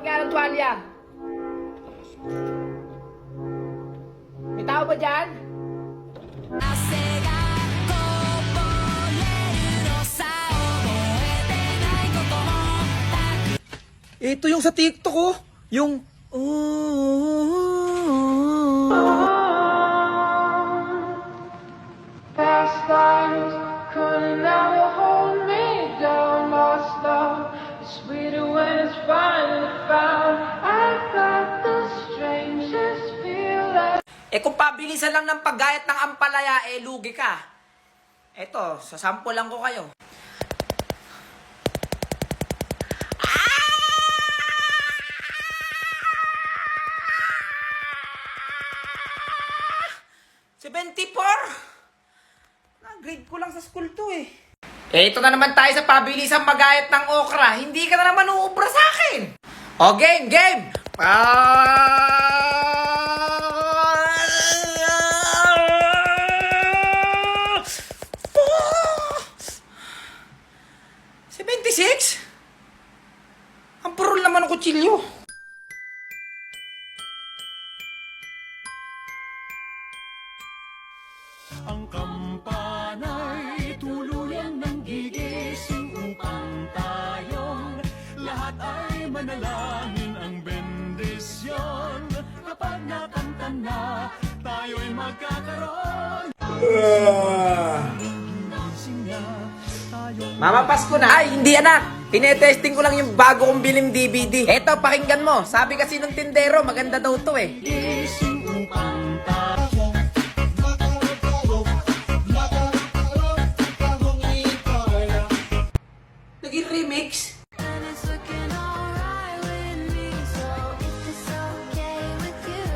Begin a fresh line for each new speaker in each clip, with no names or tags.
Balot nga ng tuwalya. May tao ba dyan?
Ito yung sa TikTok oh. Yung...
Past lives couldn't ever hold me down. Lost love is sweeter when it's finally found. I've got the strangest feeling.
Kung pabilisan lang ng paggayat ng ampalaya, lugi ka. Eto, sasample lang ko kayo. Ah! 74! Na-grade ko lang sa school to eh. Ito na naman tayo sa pabilisang magayat ng okra. Hindi ka na naman uubra sa akin. O, game, game! 76? Ang purol naman ng kutsilyo.
Ang kampana'y tuluyang nang gigising upang tayong lahat ay manalangin ang bendisyon. Kapag nakanta na, tayo'y magkakaroon. Gising na, tayo'y
Mama, Pasko na. Ay, hindi anak. Pinetesting ko lang yung bago kong biling DVD. Eto, pakinggan mo. Sabi kasi ng tindero, maganda daw to eh.
gising upang tayong
Naging remix.
And it's looking alright with me. So if it's okay with you,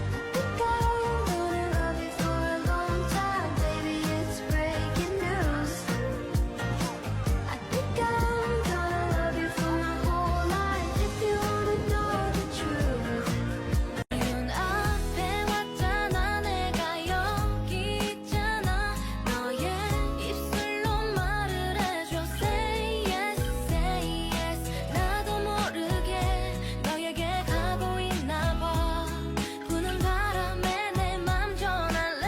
I think I'm gonna love you for a long time, baby. It's breaking news. I think I'm gonna love you for my whole life if you wanna know the truth. 넌 앞에 왔잖아, 내가 여기 있잖아. 너의 입술로 말을 해줘. Say yes, 나도 모르게 너에게 가고 있나 봐. 부는 바람에 내 맘 전할래.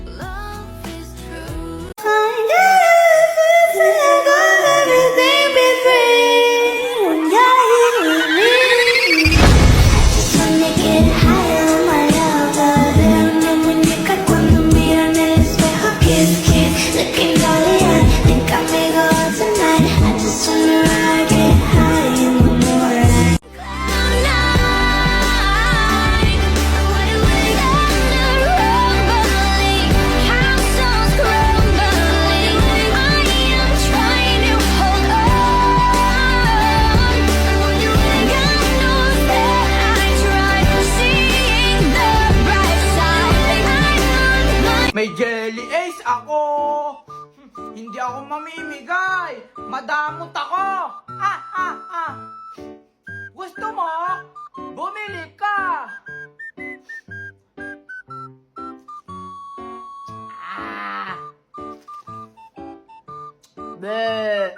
Love is true. Everything be free when you're here with me. Just wanna get high on my love. Verme muñeca cuando miran el espejo. Kiss, kiss, looking darling. Think amigo tonight. I just wanna ride, get high in the morning. Cloud nine, away, away on the rumbling. Castles crumbling. I am trying to hold on. When you ain't got no that I try seeing the bright side. I'm on my
May jelly ace ako. Hindi ako mamimigay. Madamot ako. Ha, ha, ha. Gusto mo? Bumili ka. Ah. Bleh.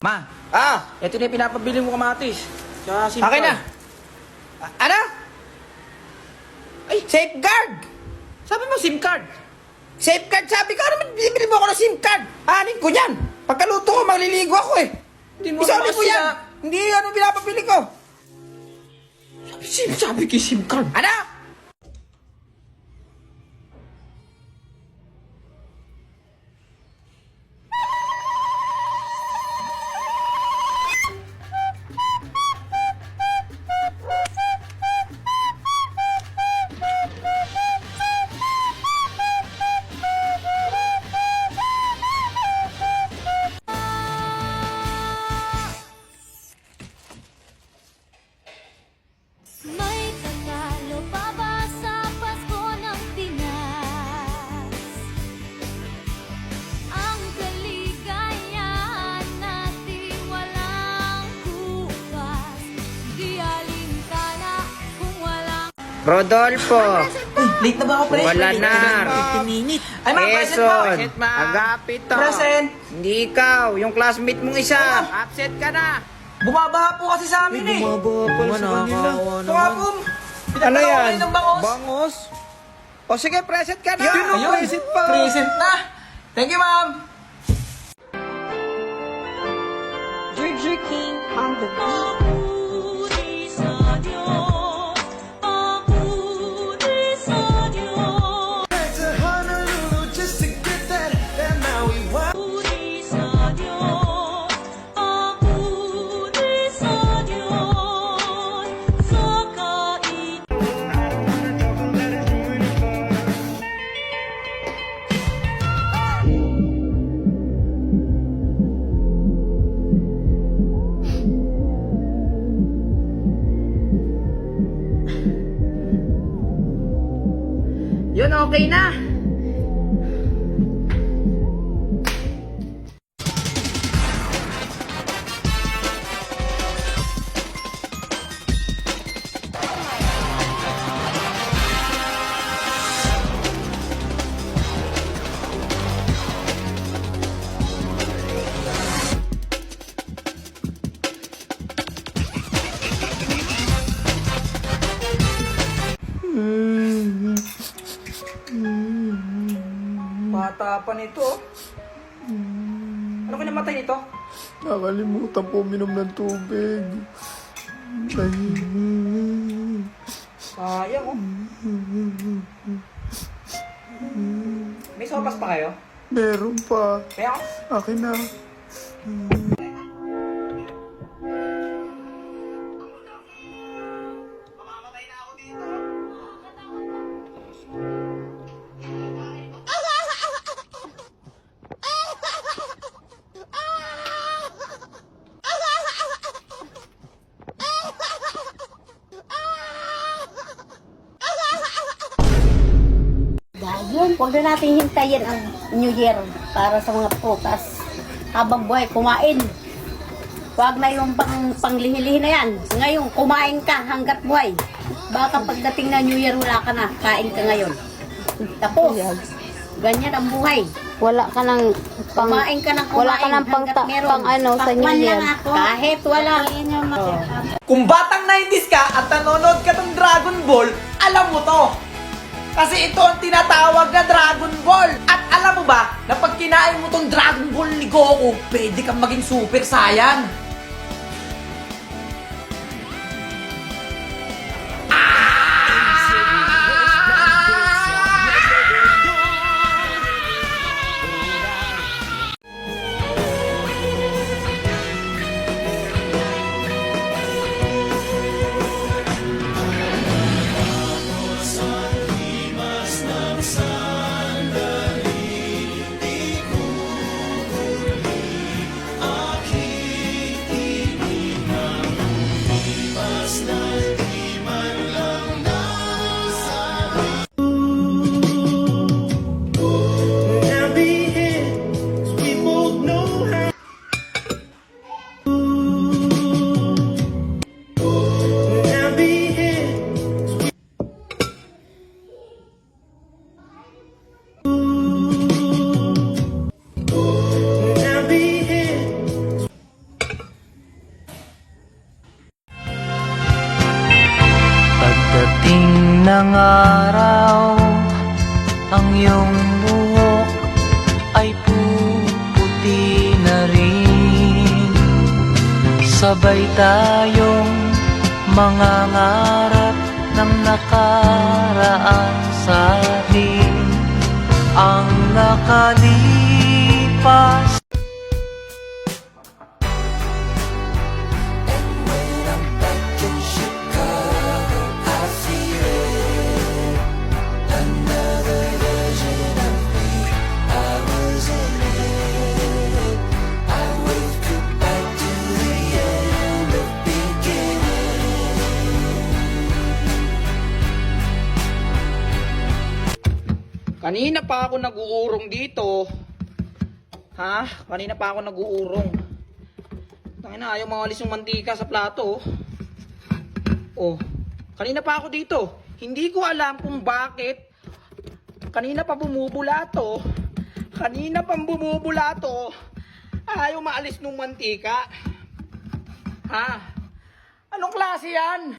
Ma, ito na yung pinapabili mo kamatis. Sa SIM
Akin
card.
na.
Ano? Ay, safeguard! Sabi mo SIM card. Safeguard, sabi ko, ano naman bibili mo ako ng SIM card? Anin ko yan. Pagkaluto ko, maliligo ako eh.
Hindi mo
Isali
naman
mo
kasi
yan.
na-
Hindi ano pinapabili ko.
Sabi ko SIM card.
Ano?
May panalo pa
Rodolfo.
Late na ba ako, pre?
Walanar.
15 minutes. Ay, ma'am, present po.
Quezon. Agapito.
Present.
Hindi ikaw. Yung classmate mong isa. Absent ka na.
Bumabaha po kasi sa amin eh.
Bumabaha sa kanila.
Ito nga po.
Ano yan?
Ng bangos.
Bangos? O sige, present ka na.
Ayun.
Present pa.
Present na. Thank you, ma'am.
Ginger King on the beat.
Yun, okay na.
Bata pa nito. Ano kinamatay nito?
Nakalimutan po uminom ng tubig.
Sayang oh. May sopas pa kayo?
Meron pa.
Kaya ako?
Akin na.
Dahil, huwag na natin hintayin ang New Year para sa mga prutas. Habang buhay, kumain. Huwag na yung panglihilihin na yan. Ngayon, kumain ka hanggat buhay. Baka pagdating na New Year, wala ka na. Kain ka ngayon. Tapos, ganyan ang buhay.
Wala ka ng
Kumain ka ng kumain.
wala ka ng
hanggat meron.
pang ano sa New
Pakwan
Year.
lang ako. Kahit wala.
Kung batang 90s ka at nanonood ka ng Dragon Ball, alam mo to. Kasi ito ang tinatawag na Dragon Ball. At alam mo ba, na pag kinain mo tong Dragon Ball ni Goku, pwede kang maging Super Saiyan.
Pagdating ng araw, ang iyong buhok ay puputi na rin. Sabay tayong mangangarap ng nakaraan sa atin. Ang nakalipas
Kanina pa ako nag-uurong dito. Ha? Kanina pa ako nag-uurong. Tangina, ayaw mawalis yung mantika sa plato. Oh. Kanina pa ako dito. Hindi ko alam kung bakit. Kanina pa bumubula to. Ayaw maalis nung mantika. Ha? Anong klase yan?